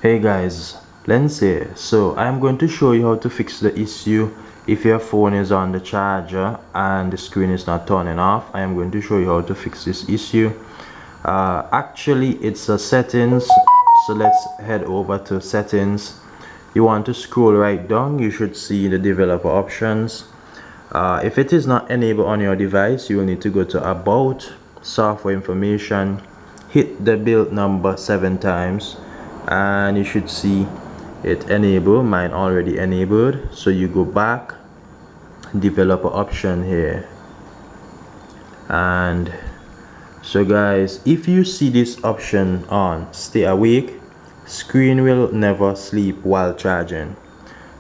Hey guys, Lens here. So I'm going to show you how to fix the issue if your phone is on the charger and the screen is not turning off. I am going to show you how to fix this issue. Actually it's a settings, so let's head over to settings. You want to scroll right down. You should see the developer options. If it is not enabled on your device, you will need to go to about, software information, hit the build number 7 times, and you should see it enable. Mine already enabled, so you go back, developer option here. And so guys, if you see this option on, stay awake, screen will never sleep while charging.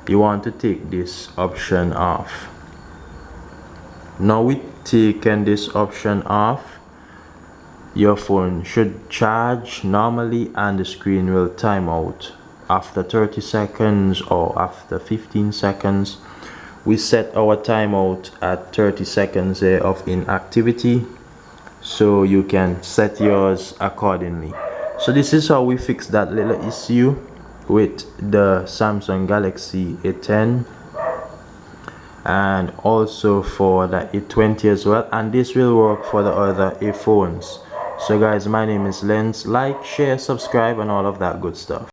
You want to take this option off. Now with taking this option off, your phone should charge normally and the screen will time out after 30 seconds or after 15 seconds. We set our timeout at 30 seconds of inactivity, so you can set yours accordingly. So this is how we fix that little issue with the Samsung Galaxy A10 and also for the A20 as well, and this will work for the other iPhones. So guys, my name is Lens. Like, share, subscribe and all of that good stuff.